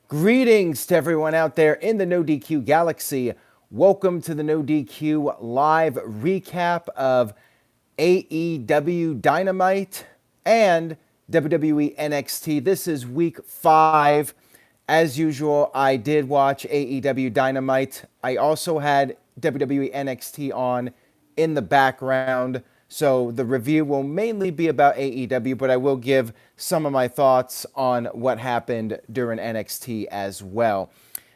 Greetings to everyone out there in the No DQ galaxy. Welcome to the No DQ live recap of AEW Dynamite and WWE NXT. This is week 5. As usual, I did watch AEW Dynamite. I also had WWE NXT on in the background. So the review will mainly be about AEW, but I will give some of my thoughts on what happened during NXT as well.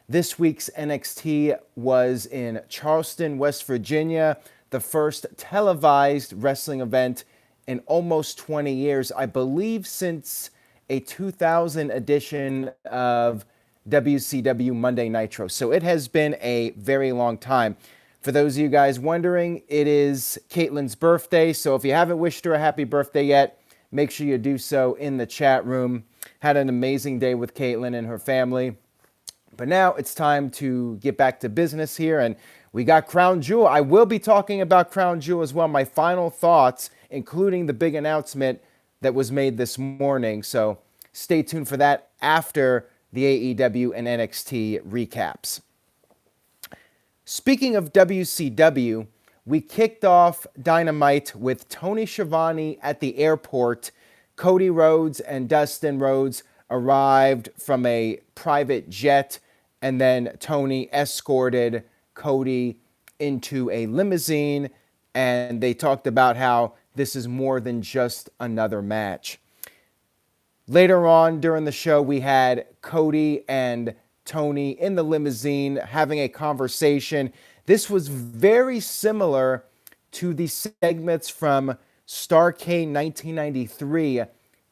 This week's NXT was in Charleston, West Virginia, the first televised wrestling event in almost 20 years, I believe since a 2000 edition of WCW Monday Nitro. So it has been a very long time. For those of you guys wondering, it is Caitlin's birthday, so if you haven't wished her a happy birthday yet, make sure you do so in the chat room. Had an amazing day with Caitlin and her family. But now it's time to get back to business here, and we got Crown Jewel. I will be talking about Crown Jewel as well, my final thoughts, including the big announcement that was made this morning. So stay tuned for that after the AEW and NXT recaps. Speaking of WCW, we kicked off Dynamite with Tony Schiavone at the airport. Cody Rhodes and Dustin Rhodes arrived from a private jet, and then Tony escorted Cody into a limousine, and they talked about how this is more than just another match. Later on during the show, we had Cody and Tony in the limousine having a conversation. This was very similar to the segments from Starrcade 1993,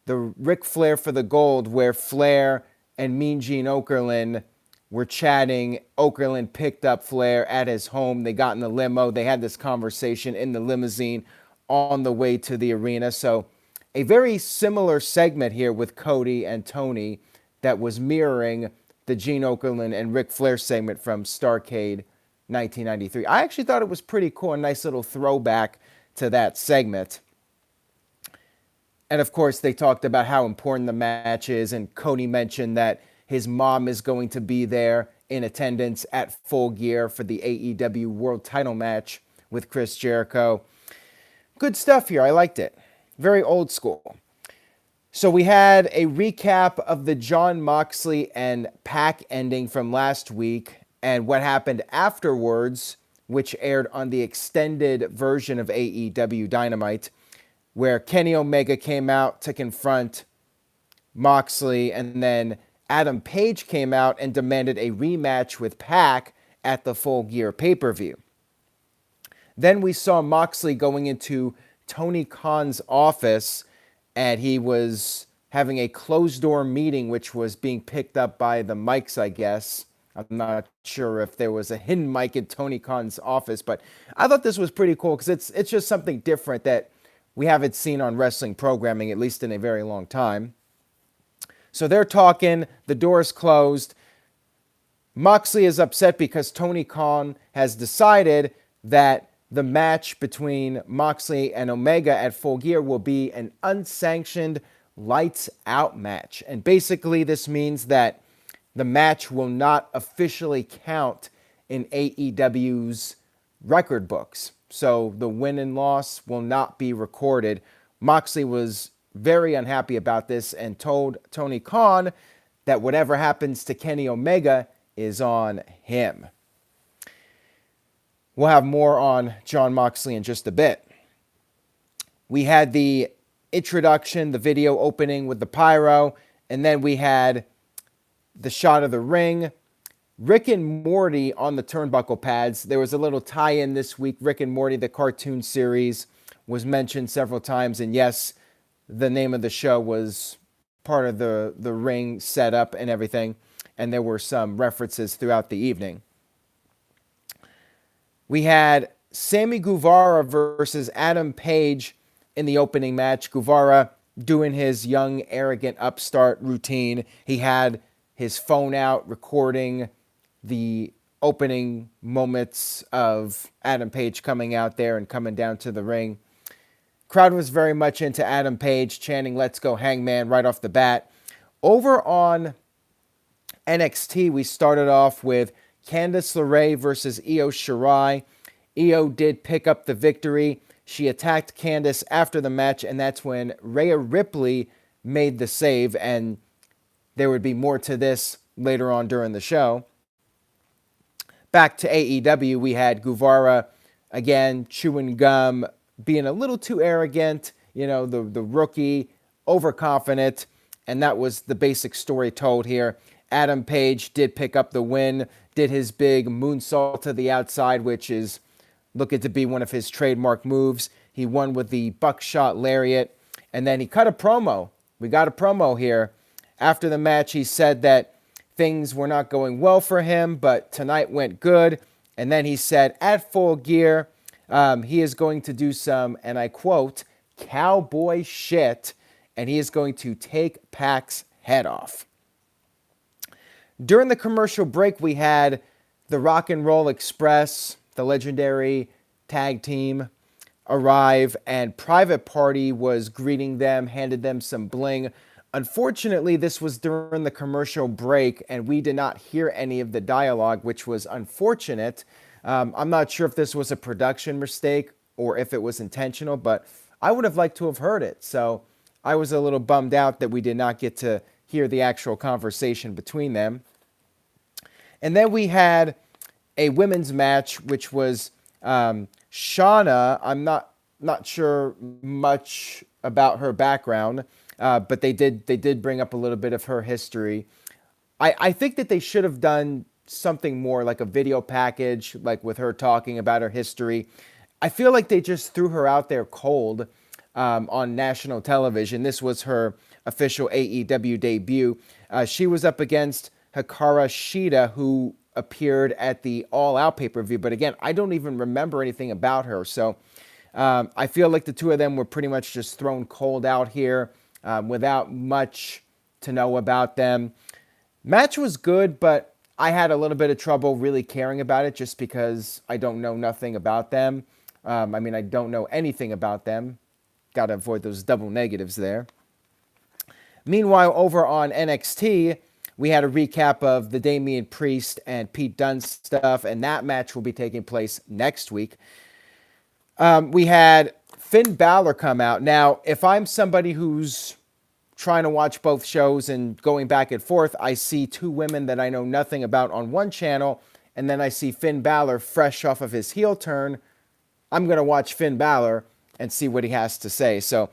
the Ric Flair for the Gold, where Flair and Mean Gene Okerlund were chatting. Okerlund picked up Flair at his home. They got in the limo. They had this conversation in the limousine on the way to the arena. So a very similar segment here with Cody and Tony that was mirroring the Gene Okerlund and Ric Flair segment from Starrcade 1993. I actually thought it was pretty cool, a nice little throwback to that segment. And of course, they talked about how important the match is, and Cody mentioned that his mom is going to be there in attendance at Full Gear for the AEW World Title match with Chris Jericho. Good stuff here. I liked it. Very old school. So we had a recap of the Jon Moxley and Pac ending from last week and what happened afterwards, which aired on the extended version of AEW Dynamite, where Kenny Omega came out to confront Moxley, and then Adam Page came out and demanded a rematch with Pac at the Full Gear pay-per-view. Then we saw Moxley going into Tony Khan's office, and he was having a closed-door meeting, which was being picked up by the mics, I guess. I'm not sure if there was a hidden mic in Tony Khan's office, but I thought this was pretty cool because it's just something different that we haven't seen on wrestling programming, at least in a very long time. So they're talking, the door is closed. Moxley is upset because Tony Khan has decided that the match between Moxley and Omega at Full Gear will be an unsanctioned lights-out match. And basically this means that the match will not officially count in AEW's record books. So the win and loss will not be recorded. Moxley was very unhappy about this and told Tony Khan that whatever happens to Kenny Omega is on him. We'll have more on Jon Moxley in just a bit. We had the introduction, the video opening with the pyro, and then we had the shot of the ring. Rick and Morty on the turnbuckle pads. There was a little tie-in this week. Rick and Morty, the cartoon series, was mentioned several times. And yes, the name of the show was part of the ring setup and everything. And there were some references throughout the evening. We had Sami Guevara versus Adam Page in the opening match. Guevara doing his young, arrogant upstart routine. He had his phone out recording the opening moments of Adam Page coming out there and coming down to the ring. Crowd was very much into Adam Page, chanting, "Let's go Hangman," right off the bat. Over on NXT, we started off with Candice LeRae versus Io Shirai. Io did pick up the victory. She attacked Candice after the match, and that's when Rhea Ripley made the save, and there would be more to this later on during the show. Back to AEW, we had Guevara, again, chewing gum, being a little too arrogant, the rookie, overconfident, and that was the basic story told here. Adam Page did pick up the win, did his big moonsault to the outside, which is looking to be one of his trademark moves. He won with the buckshot lariat, and then he cut a promo. We got a promo here. After the match, he said that things were not going well for him, but tonight went good. And then he said, at Full Gear, he is going to do some, and I quote, cowboy shit, and he is going to take Pac's head off. During the commercial break, we had the Rock and Roll Express, the legendary tag team, arrive, and Private Party was greeting them, handed them some bling. Unfortunately, this was during the commercial break, and we did not hear any of the dialogue, which was unfortunate. I'm not sure if this was a production mistake or if it was intentional, but I would have liked to have heard it. So I was a little bummed out that we did not get to hear the actual conversation between them. And then we had a women's match, which was Shauna. I'm not sure much about her background, but they did bring up a little bit of her history. I think that they should have done something more like a video package, like with her talking about her history. I feel like they just threw her out there cold on national television. This was her official AEW debut. She was up against Hikaru Shida, who appeared at the All Out pay-per-view. But again, I don't even remember anything about her. So I feel like the two of them were pretty much just thrown cold out here without much to know about them. Match was good, but I had a little bit of trouble really caring about it just because I don't know nothing about them. I don't know anything about them. Got to avoid those double negatives there. Meanwhile, over on NXT, we had a recap of the Damian Priest and Pete Dunne stuff, and that match will be taking place next week. We had Finn Balor come out. Now, if I'm somebody who's trying to watch both shows and going back and forth, I see two women that I know nothing about on one channel, and then I see Finn Balor fresh off of his heel turn. I'm going to watch Finn Balor and see what he has to say. So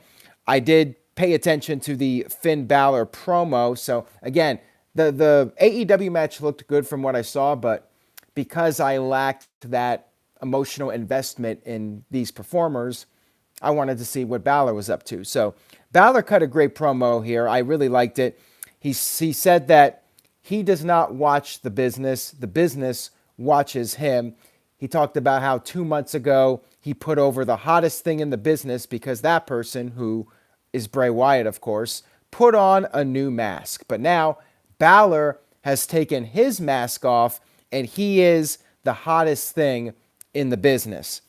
I did pay attention to the Finn Balor promo. So again, the AEW match looked good from what I saw, but because I lacked that emotional investment in these performers, I wanted to see what Balor was up to. So Balor cut a great promo here. I really liked it. He said that he does not watch the business watches him. He talked about how 2 months ago he put over the hottest thing in the business because that person, who is Bray Wyatt, of course, put on a new mask. But now Balor has taken his mask off, and he is the hottest thing in the business.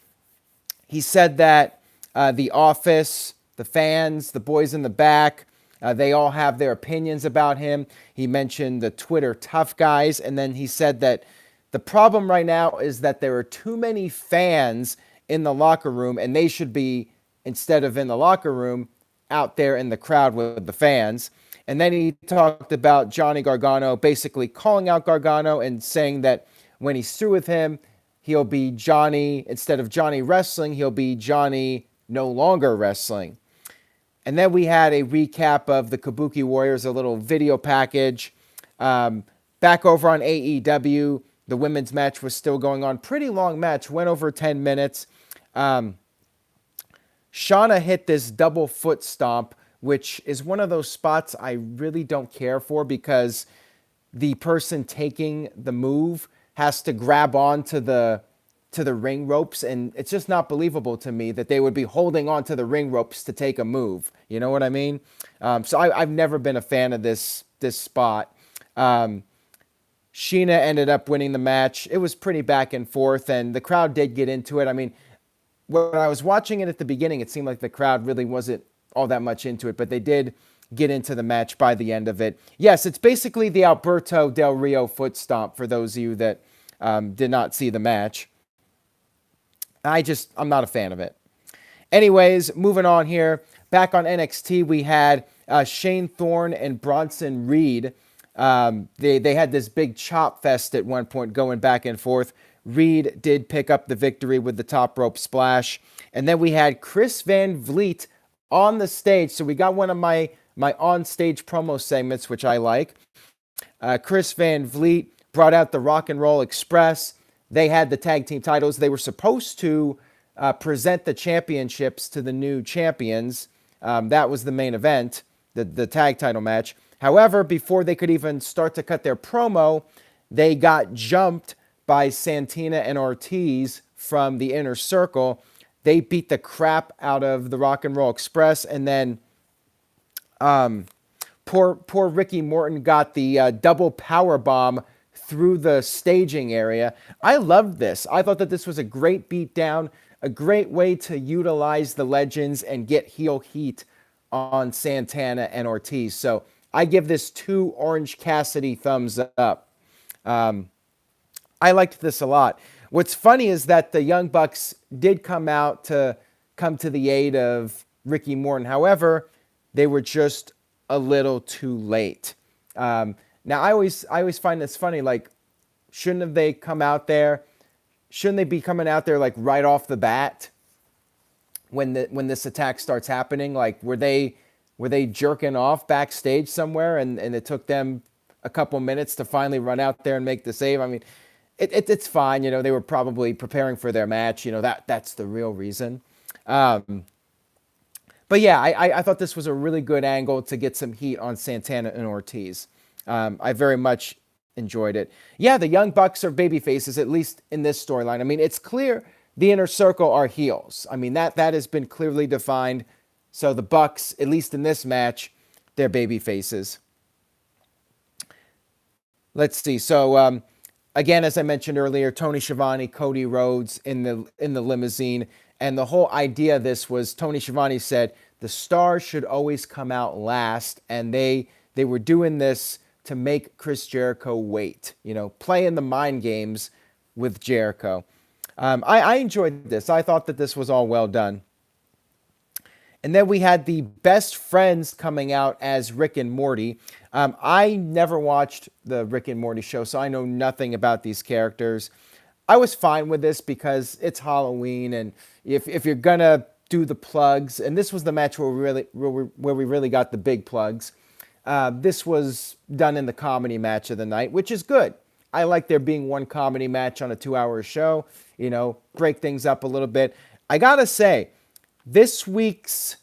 He said that the office, the fans, the boys in the back, they all have their opinions about him. He mentioned the Twitter tough guys, and then he said that the problem right now is that there are too many fans in the locker room, and they should be, instead of in the locker room, out there in the crowd with the fans. And then he talked about Johnny Gargano, basically calling out Gargano and saying that when he's through with him, he'll be Johnny, instead of Johnny Wrestling, he'll be Johnny No Longer Wrestling. And then we had a recap of the Kabuki Warriors, a little video package. Back over on AEW, the women's match was still going on. Pretty long match, went over 10 minutes. Shauna hit this double foot stomp, which is one of those spots I really don't care for because the person taking the move has to grab on to the ring ropes, and it's just not believable to me that they would be holding on to the ring ropes to take a move. You know what I mean? So I've never been a fan of this spot. Sheena ended up winning the match. It was pretty back and forth, and the crowd did get into it. I mean, when I was watching it at the beginning, it seemed like the crowd really wasn't all that much into it, but they did get into the match by the end of it. Yes, it's basically the Alberto Del Rio foot stomp for those of you that did not see the match. I'm not a fan of it. Anyways, moving on here. Back on NXT, we had Shane Thorn and Bronson Reed. They had this big chop fest at one point going back and forth. Reed did pick up the victory with the top rope splash. And then we had Chris Van Vliet on the stage. So we got one of my on-stage promo segments, which I like. Chris Van Vliet brought out the Rock and Roll Express. They had the tag team titles. They were supposed to present the championships to the new champions. That was the main event, the tag title match. However, before they could even start to cut their promo, they got jumped by Santina and Ortiz from the Inner Circle. They beat the crap out of the Rock and Roll Express, and then poor Ricky Morton got the double power bomb through the staging area. I loved this. I thought that this was a great beatdown, a great way to utilize the legends and get heel heat on Santana and Ortiz. So I give this 2 Orange Cassidy thumbs up. I liked this a lot. What's funny is that the Young Bucks did come to the aid of Ricky Morton. However, they were just a little too late. Now, I always find this funny. Like, shouldn't have they come out there? Shouldn't they be coming out there like right off the bat when this attack starts happening? Like, were they jerking off backstage somewhere, and it took them a couple minutes to finally run out there and make the save? I mean, it's fine. You know, they were probably preparing for their match. You know, that's the real reason. But yeah, I thought this was a really good angle to get some heat on Santana and Ortiz. I very much enjoyed it. Yeah, the Young Bucks are baby faces, at least in this storyline. I mean, it's clear the Inner Circle are heels. I mean, that has been clearly defined. So the Bucks, at least in this match, they're baby faces. Let's see. So, again, as I mentioned earlier, Tony Schiavone, Cody Rhodes in the limousine. And the whole idea of this was Tony Schiavone said the stars should always come out last. And they were doing this to make Chris Jericho wait, you know, playing the mind games with Jericho. I enjoyed this. I thought that this was all well done. And then we had the Best Friends coming out as Rick and Morty. I never watched the Rick and Morty show, so I know nothing about these characters. I was fine with this because it's Halloween, and if you're gonna do the plugs, and this was the match where we really got the big plugs. This was done in the comedy match of the night, which is good. I like there being one comedy match on a 2-hour show. You know, break things up a little bit. I gotta say, this week's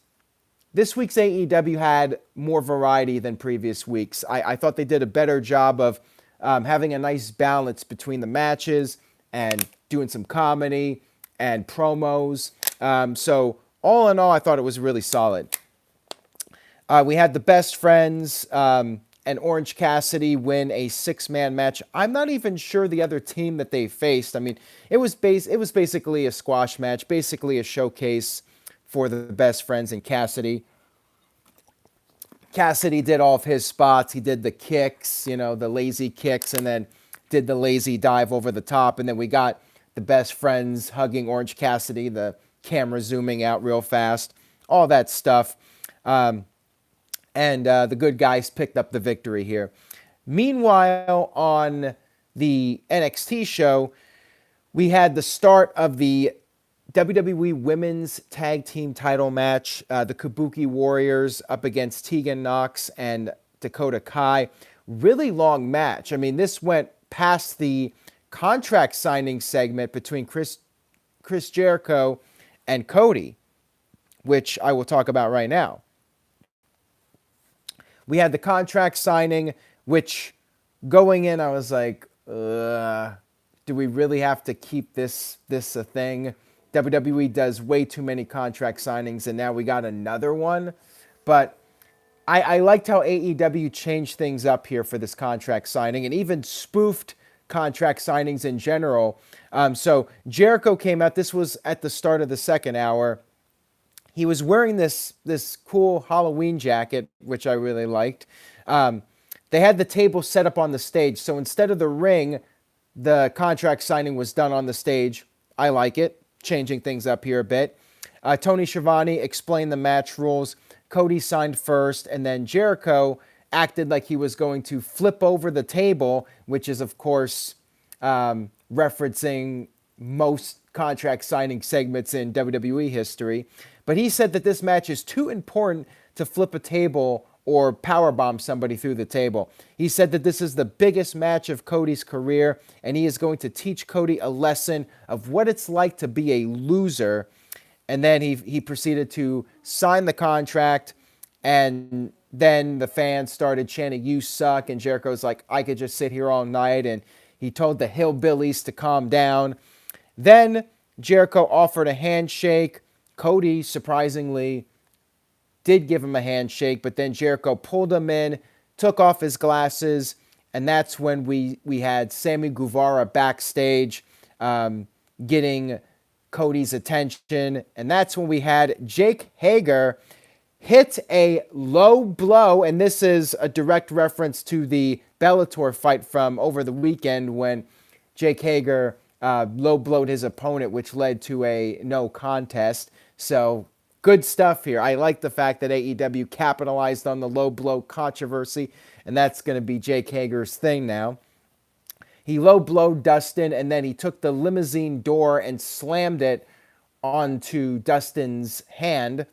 AEW had more variety than previous weeks. I thought they did a better job of having a nice balance between the matches and doing some comedy and promos. So all in all, I thought it was really solid. We had the Best Friends and Orange Cassidy win a 6-man match. I'm not even sure the other team that they faced. I mean, it was basically a squash match, basically a showcase for the Best Friends and Cassidy. Cassidy did all of his spots. He did the kicks, you know, the lazy kicks, and then did the lazy dive over the top. And then we got the Best Friends hugging Orange Cassidy, the camera zooming out real fast, all that stuff. And the good guys picked up the victory here. Meanwhile, on the NXT show, we had the start of the WWE Women's Tag Team title match. The Kabuki Warriors up against Tegan Nox and Dakota Kai. Really long match. I mean, this went past the contract signing segment between Chris Jericho and Cody, which I will talk about right now. We had the contract signing, which going in, I was like, do we really have to keep this a thing? WWE does way too many contract signings, and now we got another one. But I liked how AEW changed things up here for this contract signing, and even spoofed contract signings in general. So Jericho came out. This was at the start of the second hour. he was wearing this cool Halloween jacket, which I really liked. They had the table set up on the stage, so instead of the ring, the contract signing was done on the stage. I like it, changing things up here a bit. Tony Schiavone explained the match rules. Cody signed first, and then Jericho acted like he was going to flip over the table, which is, of course, referencing most contract signing segments in WWE history. But he said that this match is too important to flip a table or powerbomb somebody through the table. He said that this is the biggest match of Cody's career, and he is going to teach Cody a lesson of what it's like to be a loser. And then he proceeded to sign the contract, and then the fans started chanting, "You suck," and Jericho's like, "I could just sit here all night," and he told the hillbillies to calm down. Then Jericho offered a handshake. Cody, surprisingly, did give him a handshake, but then Jericho pulled him in, took off his glasses, and that's when we had Sami Guevara backstage getting Cody's attention, and that's when we had Jake Hager hit a low blow, and this is a direct reference to the Bellator fight from over the weekend when Jake Hager low blowed his opponent, which led to a no contest. So good stuff here. I like the fact that AEW capitalized on the low blow controversy, and that's going to be Jake Hager's thing now. He low blowed Dustin, and then he took the limousine door and slammed it onto Dustin's hand.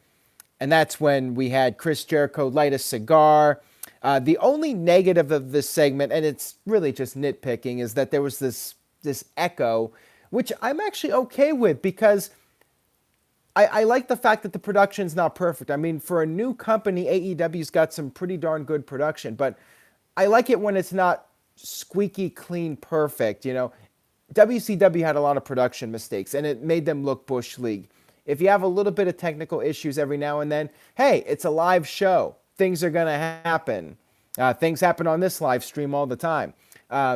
And that's when we had Chris Jericho light a cigar. The only negative of this segment, and it's really just nitpicking, is that there was this echo, which I'm actually okay with because I like the fact that the production's not perfect. I mean, for a new company, AEW's got some pretty darn good production, but I like it when it's not squeaky clean perfect. You know, WCW had a lot of production mistakes, and it made them look Bush League. If you have a little bit of technical issues every now and then, hey, it's a live show. Things are going to happen. Things happen on this live stream all the time.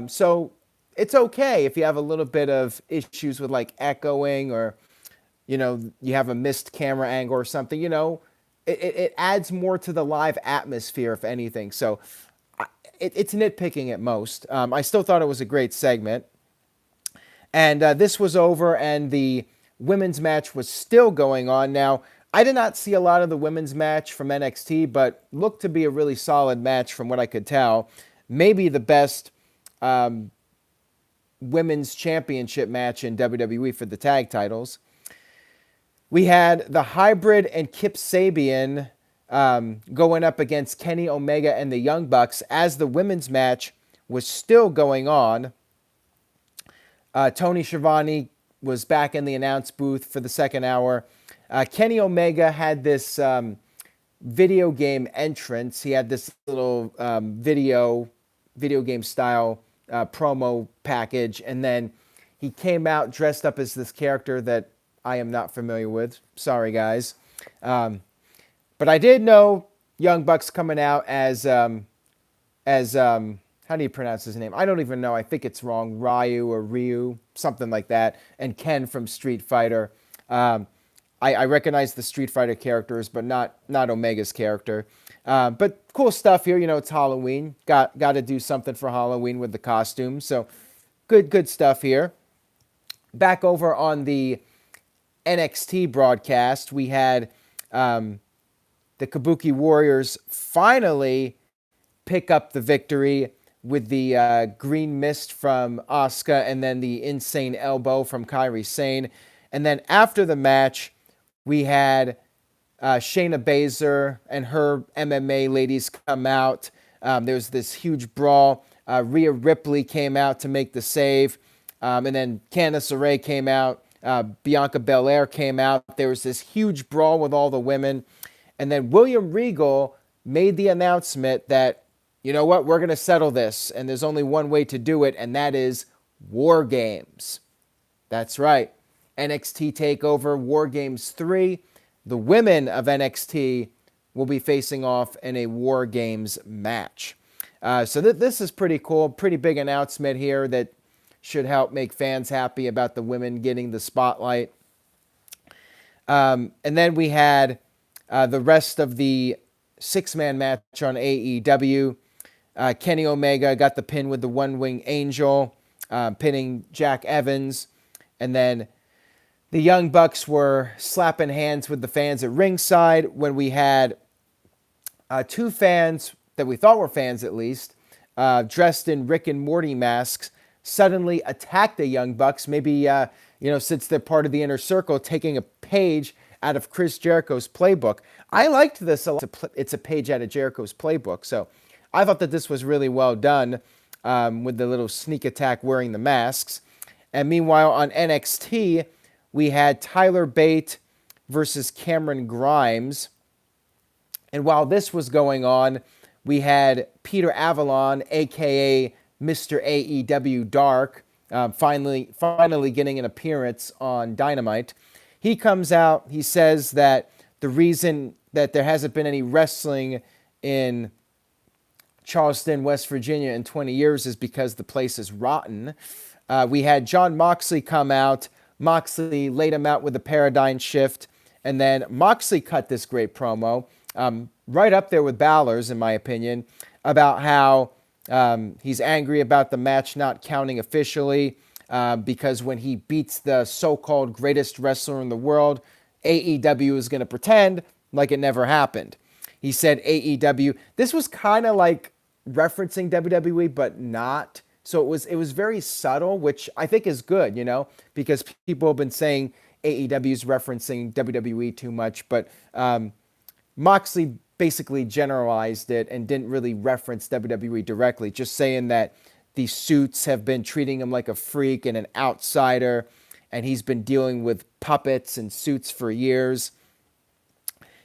So it's okay if you have a little bit of issues with like echoing or, you know, you have a missed camera angle or something. You know, it adds more to the live atmosphere, if anything. So it's nitpicking at most. I still thought it was a great segment. And this was over, and the women's match was still going on. Now, I did not see a lot of the women's match from NXT, but looked to be a really solid match from what I could tell. Maybe the best women's championship match in WWE for the tag titles. We had the Hybrid and Kip Sabian going up against Kenny Omega and the Young Bucks as the women's match was still going on. Tony Schiavone was back in the announce booth for the second hour. Kenny Omega had this video game entrance. He had this little video game style promo package, and then he came out dressed up as this character that I am not familiar with. Sorry, guys. But I did know Young Bucks coming out as how do you pronounce his name? I don't even know. I think it's wrong. Ryu, something like that. And Ken from Street Fighter. I recognize the Street Fighter characters, but not Omega's character. But cool stuff here. You know, it's Halloween. Got to do something for Halloween with the costumes. So good stuff here. Back over on the NXT broadcast, we had the Kabuki Warriors finally pick up the victory with the green mist from Asuka and then the insane elbow from Kairi Sane. And then after the match, we had Shayna Baszler and her MMA ladies come out. There was this huge brawl. Rhea Ripley came out to make the save. And then Candice LeRae came out. Bianca Belair came out. There was this huge brawl with all the women. And then William Regal made the announcement that, you know what, we're going to settle this. And there's only one way to do it, and that is War Games. That's right. NXT TakeOver War Games 3. The women of NXT will be facing off in a War Games match. So this is pretty cool. Pretty big announcement here that should help make fans happy about the women getting the spotlight. And then we had the rest of the six-man match on AEW. Kenny Omega got the pin with the one-wing angel, pinning Jack Evans. And then the Young Bucks were slapping hands with the fans at ringside when we had two fans that we thought were fans at least, dressed in Rick and Morty masks, suddenly attack the Young Bucks. Maybe, since they're part of the Inner Circle, taking a page out of Chris Jericho's playbook. I liked this a lot. It's a page out of Jericho's playbook. So I thought that this was really well done with the little sneak attack wearing the masks. And meanwhile, on NXT, we had Tyler Bate versus Cameron Grimes. And while this was going on, we had Peter Avalon, a.k.a. Mr. AEW Dark, finally getting an appearance on Dynamite. He comes out, he says that the reason that there hasn't been any wrestling in Charleston, West Virginia in 20 years is because the place is rotten. We had Jon Moxley come out. Moxley laid him out with a paradigm shift. And then Moxley cut this great promo, right up there with Balor's, in my opinion, about how he's angry about the match not counting officially because when he beats the so-called greatest wrestler in the world, AEW is going to pretend like it never happened. He said AEW. This was kind of like referencing WWE, but not. So it was very subtle, which I think is good, because people have been saying AEW is referencing WWE too much. But Moxley basically generalized it and didn't really reference WWE directly, just saying that the suits have been treating him like a freak and an outsider, and he's been dealing with puppets and suits for years.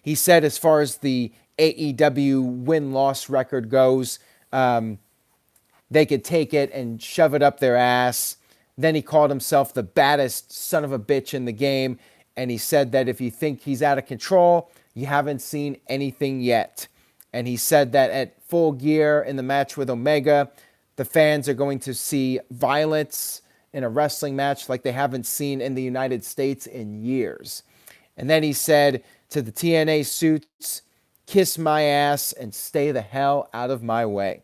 He said as far as the AEW win-loss record goes, they could take it and shove it up their ass. Then he called himself the baddest son of a bitch in the game, and he said that if you think he's out of control, you haven't seen anything yet. And he said that at Full Gear in the match with Omega, the fans are going to see violence in a wrestling match like they haven't seen in the United States in years. And then he said to the TNA suits, kiss my ass and stay the hell out of my way.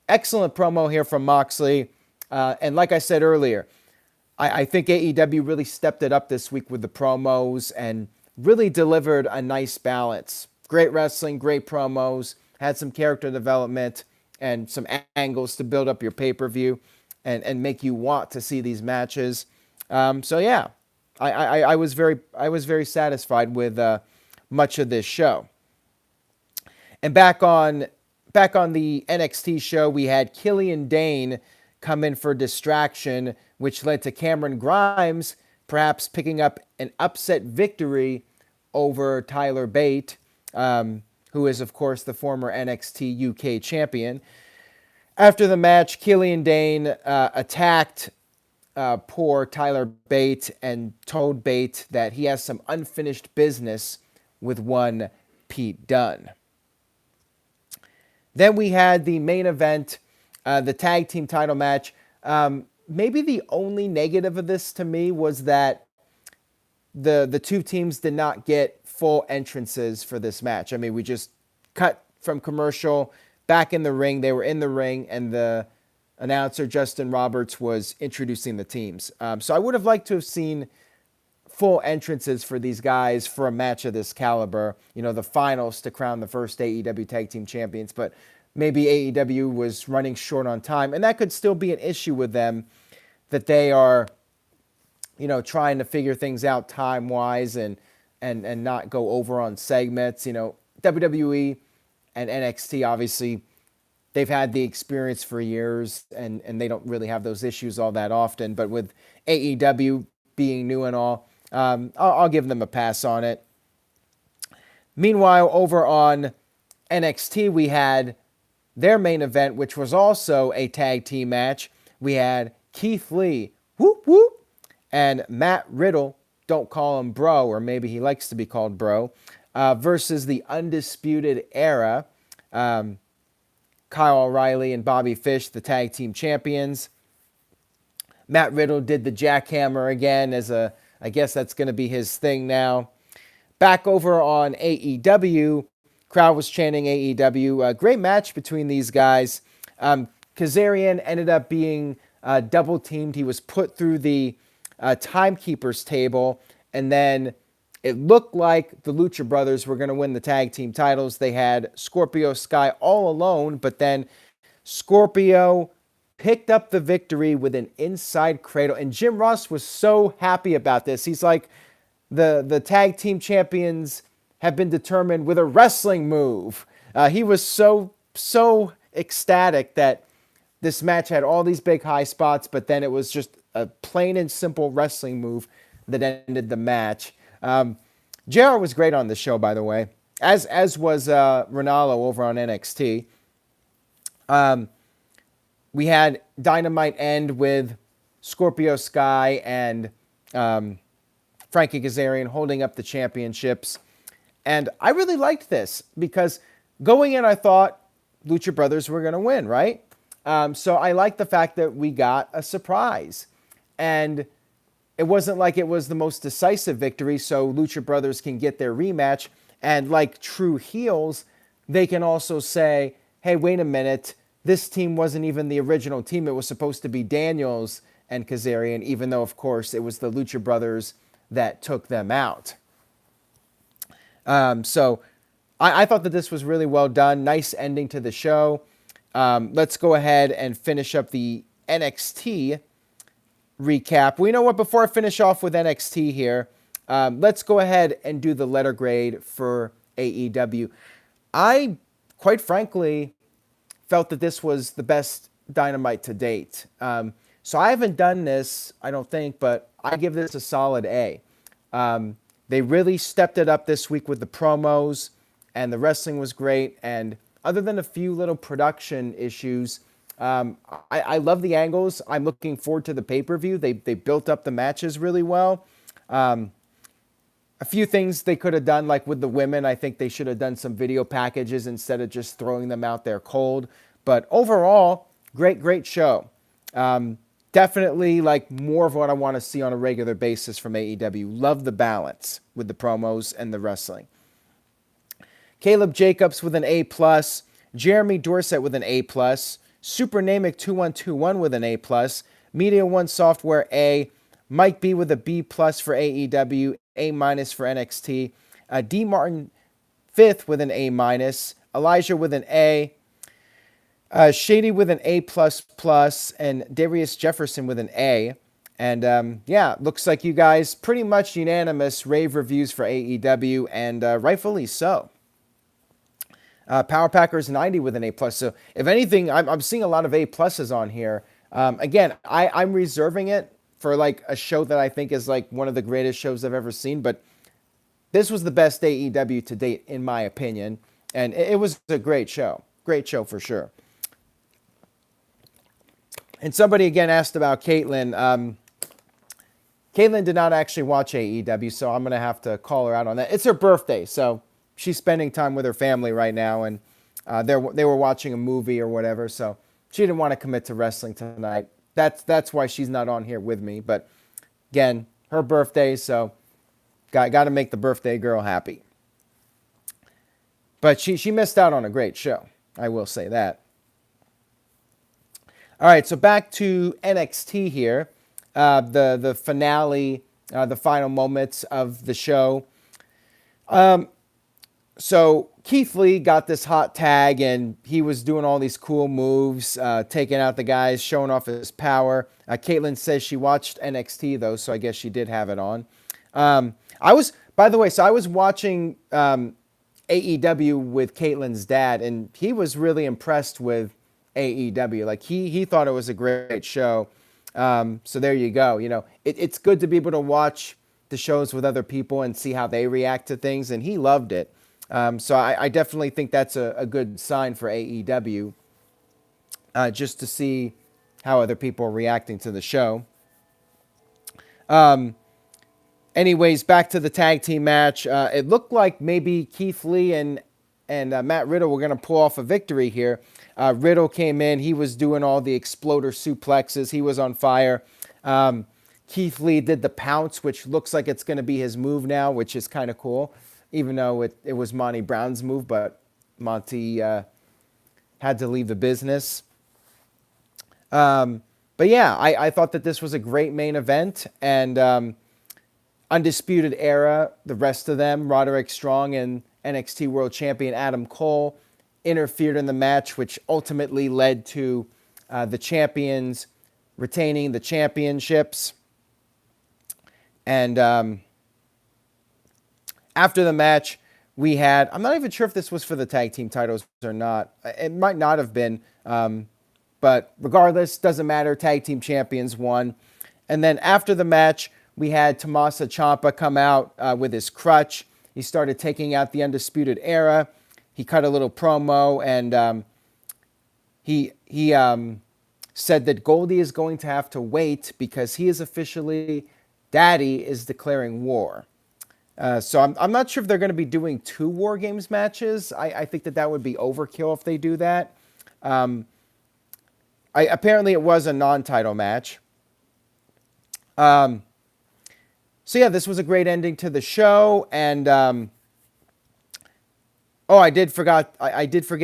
Excellent promo here from Moxley. And like I said earlier, I think AEW really stepped it up this week with the promos and really delivered a nice balance. Great wrestling, great promos, had some character development and some angles to build up your pay-per-view and make you want to see these matches. So yeah, I was very satisfied with much of this show. And back on the NXT show, we had Killian Dane come in for distraction, which led to Cameron Grimes perhaps picking up an upset victory over Tyler Bate, who is, of course, the former NXT UK champion. After the match, Killian Dane attacked poor Tyler Bate and told Bate that he has some unfinished business with one Pete Dunne. Then we had the main event, the tag team title match. Maybe the only negative of this to me was that the two teams did not get full entrances for this match. I mean, we just cut from commercial back in the ring. They were in the ring, and the announcer, Justin Roberts, was introducing the teams. So I would have liked to have seen full entrances for these guys for a match of this caliber, the finals to crown the first AEW Tag Team Champions. But maybe AEW was running short on time, and that could still be an issue with them, that they are, trying to figure things out time-wise and not go over on segments. WWE and NXT, obviously, they've had the experience for years, and they don't really have those issues all that often. But with AEW being new and all, I'll give them a pass on it. Meanwhile, over on NXT, we had their main event, which was also a tag team match. We had Keith Lee, whoop, whoop, and Matt Riddle, don't call him bro, or maybe he likes to be called bro, versus the Undisputed Era, Kyle O'Reilly and Bobby Fish, the tag team champions. Matt Riddle did the jackhammer again I guess that's going to be his thing now. back over on AEW, crowd was chanting AEW. Great match between these guys. Kazarian ended up being double teamed. He was put through the timekeeper's table, and then it looked like the Lucha Brothers were going to win the tag team titles. They had Scorpio Sky all alone, but then Scorpio picked up the victory with an inside cradle. And Jim Ross was so happy about this. He's like, the tag team champions have been determined with a wrestling move. He was so ecstatic that this match had all these big high spots, but then it was just a plain and simple wrestling move that ended the match. JR was great on the show, by the way, as was Ronaldo over on NXT. We had Dynamite end with Scorpio Sky and Frankie Kazarian holding up the championships. And I really liked this because going in, I thought Lucha Brothers were going to win, right? So I liked the fact that we got a surprise. And it wasn't like it was the most decisive victory, so Lucha Brothers can get their rematch. And like true heels, they can also say, hey, wait a minute, this team wasn't even the original team. It was supposed to be Daniels and Kazarian, even though, of course, it was the Lucha Brothers that took them out. So I thought that this was really well done. Nice ending to the show. Let's go ahead and finish up the NXT recap. Well, you know what? Before I finish off with NXT here, let's go ahead and do the letter grade for AEW. I, quite frankly, felt that this was the best Dynamite to date. So I haven't done this, I don't think, but I give this a solid A. They really stepped it up this week with the promos, and the wrestling was great. And other than a few little production issues, I love the angles. I'm looking forward to the pay-per-view. They built up the matches really well. A few things they could have done, like with the women, I think they should have done some video packages instead of just throwing them out there cold. But overall, great show. Definitely like more of what I want to see on a regular basis from AEW. Love the balance with the promos and the wrestling. Caleb Jacobs with an A+, Jeremy Dorsett with an A+, Super Namic 2121 with an A+, Media One Software A, Mike B with a B+ for AEW, A- for NXT, D. Martin 5th with an A-, Elijah with an A, Shady with an A++, and Darius Jefferson with an A. And yeah, looks like you guys pretty much unanimous rave reviews for AEW, and rightfully so. Power Packers 90 with an A+. So if anything, I'm seeing a lot of A+ on here. Again, I'm reserving it for like a show that I think is like one of the greatest shows I've ever seen. But this was the best AEW to date, in my opinion. And it was a great show. Great show for sure. And somebody again asked about Caitlyn. Caitlyn did not actually watch AEW, so I'm going to have to call her out on that. It's her birthday, so she's spending time with her family right now, and they were watching a movie or whatever, so she didn't want to commit to wrestling tonight. That's why she's not on here with me. But again, her birthday, so got to make the birthday girl happy. But she missed out on a great show, I will say that. All right, so back to NXT here. The finale, the final moments of the show. So Keith Lee got this hot tag, and he was doing all these cool moves, taking out the guys, showing off his power. Caitlyn says she watched NXT, though, so I guess she did have it on. I was watching AEW with Caitlyn's dad, and he was really impressed with AEW. Like, he thought it was a great show. So there you go. You know, it's good to be able to watch the shows with other people and see how they react to things, and he loved it. So I definitely think that's a good sign for AEW, just to see how other people are reacting to the show. Anyways, back to the tag team match. It looked like maybe Keith Lee and Matt Riddle were going to pull off a victory here. Riddle came in. He was doing all the exploder suplexes. He was on fire. Keith Lee did the pounce, which looks like it's going to be his move now, which is kind of cool. even though it was Monty Brown's move, but Monty had to leave the business. But yeah, I thought that this was a great main event, and Undisputed Era, the rest of them, Roderick Strong and NXT World Champion Adam Cole, interfered in the match, which ultimately led to the champions retaining the championships. And after the match, we had, I'm not even sure if this was for the tag team titles or not. It might not have been, but regardless, doesn't matter. Tag team champions won. And then after the match, we had Tommaso Ciampa come out with his crutch. He started taking out the Undisputed Era. He cut a little promo, and he said that Goldie is going to have to wait because he is officially, Daddy is declaring war. So I'm not sure if they're going to be doing 2 War Games matches. I think that would be overkill if they do that. Apparently it was a non-title match. So yeah, this was a great ending to the show, and I did forget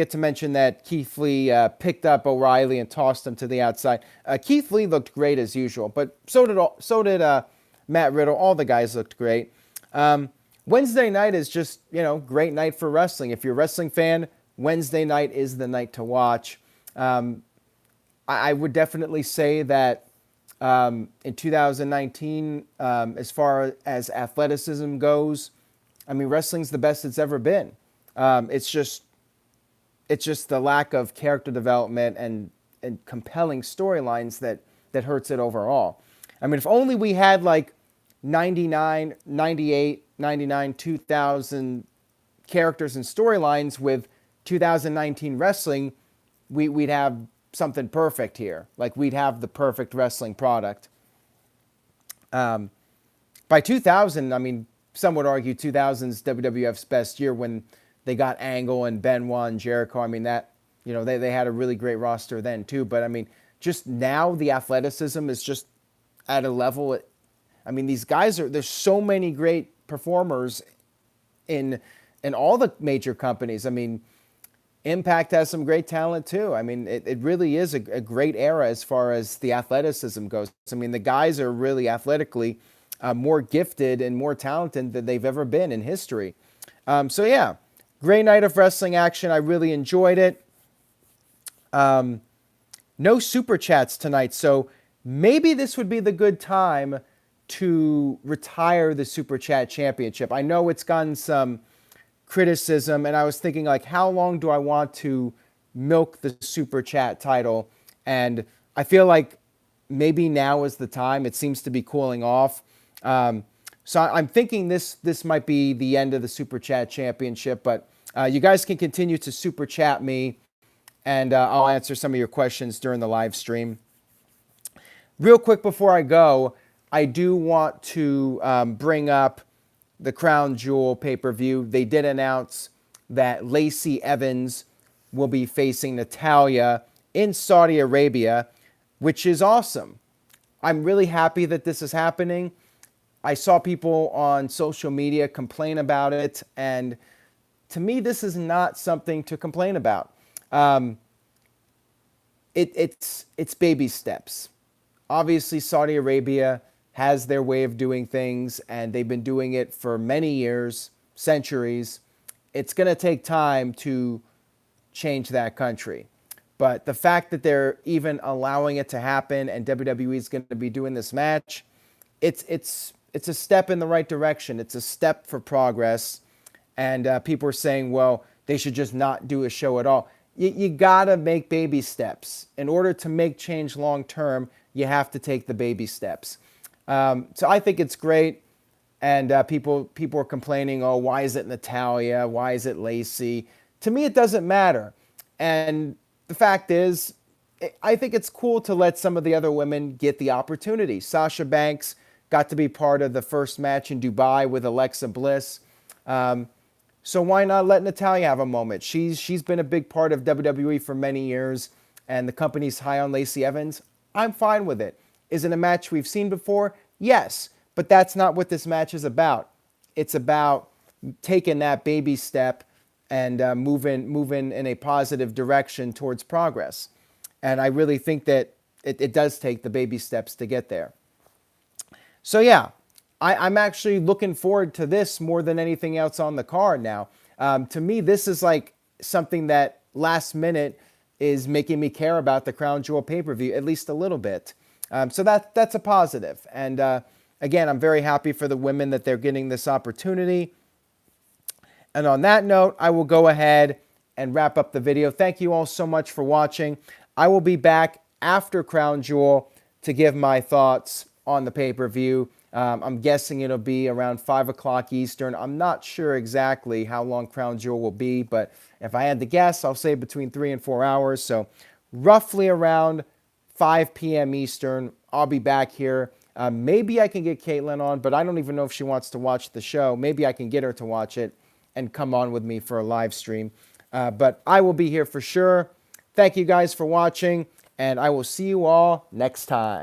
to mention that Keith Lee picked up O'Reilly and tossed him to the outside. Keith Lee looked great as usual, but so did Matt Riddle. All the guys looked great. Wednesday night is just great night for wrestling. If you're a wrestling fan, Wednesday night is the night to watch. I would definitely say that in 2019, as far as athleticism goes, I mean, wrestling's the best it's ever been. It's just the lack of character development and compelling storylines that hurts it overall. I mean, if only we had like 99, 98, 99, 2000 characters and storylines with 2019 wrestling, we'd have something perfect here. Like, we'd have the perfect wrestling product. By 2000, I mean, some would argue 2000's WWF's best year when they got Angle and Benoit and Jericho. I mean, that, they had a really great roster then too. But I mean, just now the athleticism is just at a level. I mean, these guys there's so many great performers in all the major companies. I mean, Impact has some great talent too. I mean, it really is a great era as far as the athleticism goes. I mean, the guys are really athletically more gifted and more talented than they've ever been in history. So yeah, great night of wrestling action. I really enjoyed it. No super chats tonight, so maybe this would be the good time to retire the Super Chat Championship. I know it's gotten some criticism, and I was thinking, like, how long do I want to milk the Super Chat title? And I feel like maybe now is the time. It seems to be cooling off. So I'm thinking this might be the end of the Super Chat Championship, but you guys can continue to Super Chat me, and I'll answer some of your questions during the live stream. Real quick before I go, I do want to bring up the Crown Jewel pay-per-view. They did announce that Lacey Evans will be facing Natalya in Saudi Arabia, which is awesome. I'm really happy that this is happening. I saw people on social media complain about it, and to me, this is not something to complain about. It's baby steps. Obviously, Saudi Arabia has their way of doing things, and they've been doing it for many years, centuries. It's going to take time to change that country. But the fact that they're even allowing it to happen and WWE is going to be doing this match, it's a step in the right direction. It's a step for progress. And people are saying, well, they should just not do a show at all. You got to make baby steps. In order to make change long term, you have to take the baby steps. So I think it's great, and people are complaining, oh, why is it Natalya? Why is it Lacey? To me, it doesn't matter. And the fact is, I think it's cool to let some of the other women get the opportunity. Sasha Banks got to be part of the first match in Dubai with Alexa Bliss. So why not let Natalya have a moment? She's been a big part of WWE for many years, and the company's high on Lacey Evans. I'm fine with it. Is it a match we've seen before? Yes, but that's not what this match is about. It's about, taken that baby step and moving in a positive direction towards progress. And I really think that it does take the baby steps to get there. So yeah, I'm actually looking forward to this more than anything else on the card now. To me, this is like something that last minute is making me care about the Crown Jewel pay-per-view at least a little bit. So that's a positive. And again, I'm very happy for the women that they're getting this opportunity. And on that note, I will go ahead and wrap up the video. Thank you all so much for watching. I will be back after Crown Jewel to give my thoughts on the pay-per-view. I'm guessing it'll be around 5 o'clock Eastern. I'm not sure exactly how long Crown Jewel will be, but if I had to guess, I'll say between 3 and 4 hours. So roughly around 5 p.m. Eastern, I'll be back here. Maybe I can get Caitlin on, but I don't even know if she wants to watch the show. Maybe I can get her to watch it and come on with me for a live stream. But I will be here for sure. Thank you guys for watching, and I will see you all next time.